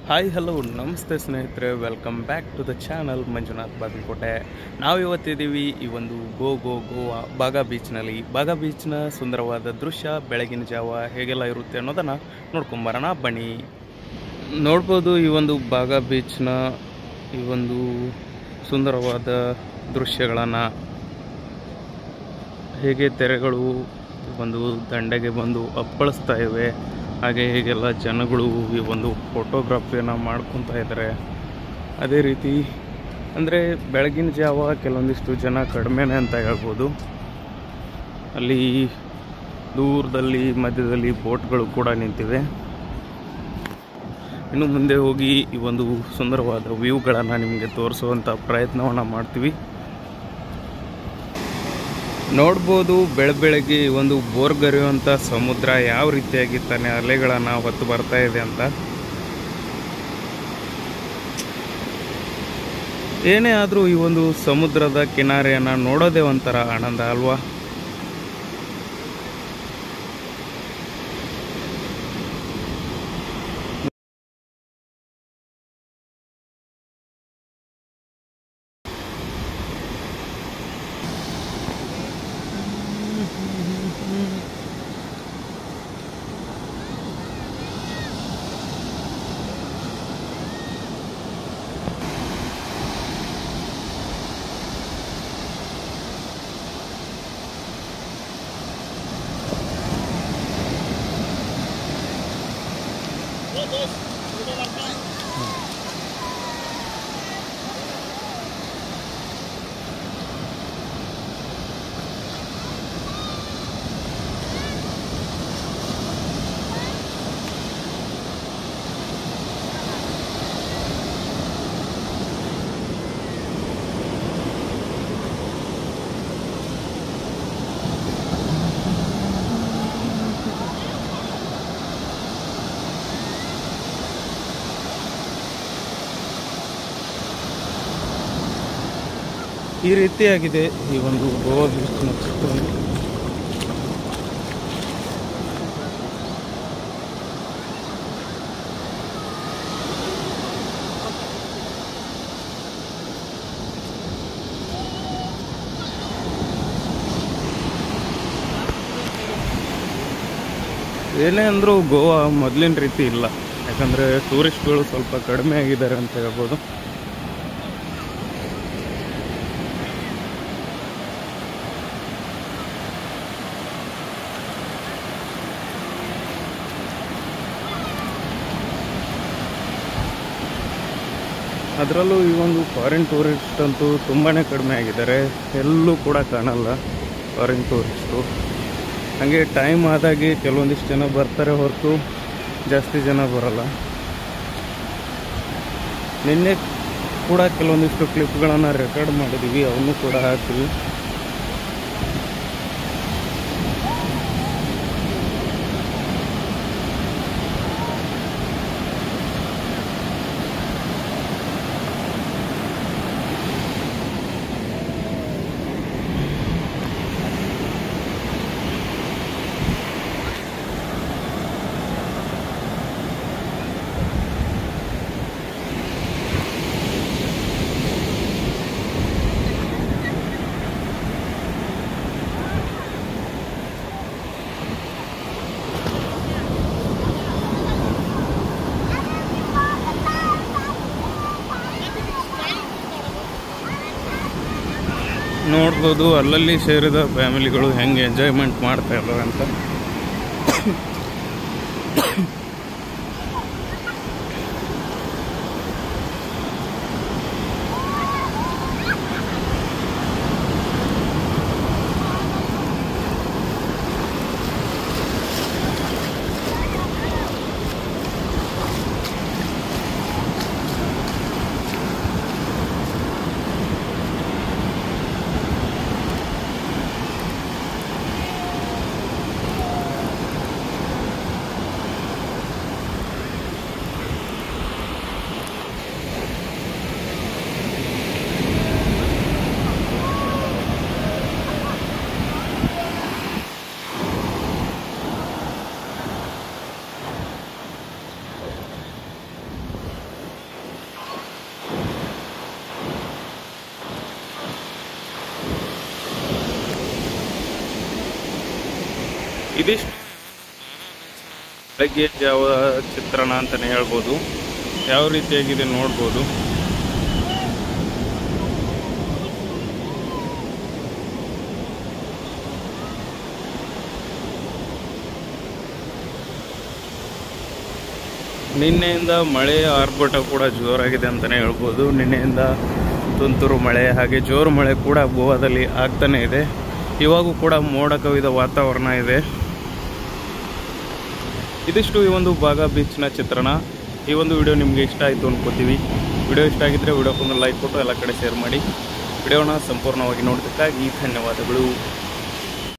Hi hello ನಮಸ್ತೆ ಸ್ನೇಹಿತರೆ, welcome back to the channel Manjunath Bagalkote. ನಾವು ಇವತ್ತಿದ್ದೀವಿ ಈ ಒಂದು ಗೋವಾ ಬಾಗಾ ಬೀಚ್ನಲ್ಲಿ. ಬಾಗಾ ಬೀಚ್ನ ಸುಂದರವಾದ ದೃಶ್ಯ ಬೆಳಗಿನ ಜಾವ ಹೇಗೆಲ್ಲ ಇರುತ್ತೆ ಅನ್ನೋದನ್ನು ನೋಡ್ಕೊಂಬರೋಣ ಬನ್ನಿ. ನೋಡ್ಬೋದು ಈ ಒಂದು ಬಾಗಾ ಬೀಚ್ನ ಈ ಒಂದು ಸುಂದರವಾದ ದೃಶ್ಯಗಳನ್ನು, ಹೇಗೆ ತೆರೆಗಳು ಒಂದು ದಂಡೆಗೆ ಬಂದು ಅಪ್ಪಳಿಸ್ತಾ ಇವೆ, ಹಾಗೆ ಹೀಗೆಲ್ಲ ಜನಗಳು ಈ ಒಂದು ಫೋಟೋಗ್ರಫಿಯನ್ನು ಮಾಡ್ಕೊತಾ ಇದ್ದಾರೆ. ಅದೇ ರೀತಿ ಅಂದರೆ ಬೆಳಗಿನ ಜಾವ ಕೆಲವೊಂದಿಷ್ಟು ಜನ ಕಡಿಮೆನೇ ಅಂತ ಹೇಳ್ಬೋದು. ಅಲ್ಲಿ ದೂರದಲ್ಲಿ ಮಧ್ಯದಲ್ಲಿ ಬೋಟ್ಗಳು ಕೂಡ ನಿಂತಿವೆ. ಇನ್ನು ಮುಂದೆ ಹೋಗಿ ಈ ಒಂದು ಸುಂದರವಾದ ವ್ಯೂಗಳನ್ನು ನಿಮಗೆ ತೋರಿಸುವಂಥ ಪ್ರಯತ್ನವನ್ನು ಮಾಡ್ತೀವಿ. ನೋಡ್ಬೋದು ಬೆಳಗ್ಗೆ ಒಂದು ಬೋರ್ಗರಿಯುವಂಥ ಸಮುದ್ರ ಯಾವ ರೀತಿಯಾಗಿ ತಾನೇ ಅಲೆಗಳನ್ನು ಹೊತ್ತು ಬರ್ತಾ ಇದೆ ಅಂತ. ಏನೇ ಆದರೂ ಈ ಒಂದು ಸಮುದ್ರದ ಕಿನಾರೆಯನ್ನು ನೋಡೋದೇ ಒಂಥರ ಆನಂದ ಅಲ್ವಾ. ಈ ರೀತಿಯಾಗಿದೆ ಈ ಒಂದು ಗೋವಾ ಬೀಚ್ನ ಚಿತ್ರಣ. ಏನೇ ಅಂದರೂ ಗೋವಾ ಮೊದಲಿನ ರೀತಿ ಇಲ್ಲ, ಯಾಕಂದರೆ ಟೂರಿಸ್ಟ್ಗಳು ಸ್ವಲ್ಪ ಕಡಿಮೆ ಆಗಿದ್ದಾರೆ ಅಂತ ಹೇಳ್ಬೋದು. ಅದರಲ್ಲೂ ಈ ಒಂದು ಫಾರಿನ್ ಟೂರಿಸ್ಟ್ ಅಂತೂ ತುಂಬಾ ಕಡಿಮೆ ಆಗಿದ್ದಾರೆ, ಎಲ್ಲೂ ಕೂಡ ಕಾಣಲ್ಲ ಫಾರಿನ್ ಟೂರಿಸ್ಟು. ಹಾಗೆ ಟೈಮ್ ಆದಾಗೆ ಕೆಲವೊಂದಿಷ್ಟು ಜನ ಬರ್ತಾರೆ ಹೊರತು ಜಾಸ್ತಿ ಜನ ಬರಲ್ಲ. ನಿನ್ನೆ ಕೂಡ ಕೆಲವೊಂದಿಷ್ಟು ಕ್ಲಿಪ್ಗಳನ್ನು ರೆಕಾರ್ಡ್ ಮಾಡಿದ್ದೀವಿ, ಅವನ್ನೂ ಕೂಡ ಹಾಕ್ತೀವಿ. ನೋಡ್ಬೋದು ಅಲ್ಲಲ್ಲಿ ಸೇರಿದ ಫ್ಯಾಮಿಲಿಗಳು ಹೆಂಗೆ ಎಂಜಾಯ್ಮೆಂಟ್ ಮಾಡ್ತಾ ಇದ್ದಾರೆ ಅಂತ. ಇದಿಷ್ಟು ಬೆಳಗ್ಗೆ ಜಾವ ಚಿತ್ರಣ ಅಂತಲೇ ಹೇಳ್ಬೋದು. ಯಾವ ರೀತಿಯಾಗಿದೆ ನೋಡ್ಬೋದು. ನಿನ್ನೆಯಿಂದ ಮಳೆ ಆರ್ಭಟ ಕೂಡ ಜೋರಾಗಿದೆ ಅಂತಲೇ ಹೇಳ್ಬೋದು. ನಿನ್ನೆಯಿಂದ ತುಂತುರು ಮಳೆ ಹಾಗೆ ಜೋರು ಮಳೆ ಕೂಡ ಗೋವಾದಲ್ಲಿ ಆಗ್ತಾನೆ ಇದೆ. ಇವಾಗೂ ಕೂಡ ಮೋಡ ಕವಿದ ವಾತಾವರಣ ಇದೆ. ಇದಿಷ್ಟು ಈ ಒಂದು ಬಾಗಾ ಬೀಚ್ನ ಚಿತ್ರಣ. ಈ ಒಂದು ವಿಡಿಯೋ ನಿಮಗೆ ಇಷ್ಟ ಆಯಿತು ಅನ್ಕೋತೀವಿ. ವಿಡಿಯೋ ಇಷ್ಟ ಆಗಿದ್ದರೆ ವಿಡಿಯೋಕ್ಕೊಂದು ಲೈಕ್ ಕೊಟ್ಟು ಎಲ್ಲ ಕಡೆ ಶೇರ್ ಮಾಡಿ. ವಿಡಿಯೋನ ಸಂಪೂರ್ಣವಾಗಿ ನೋಡೋದಕ್ಕಾಗಿ ಧನ್ಯವಾದಗಳು.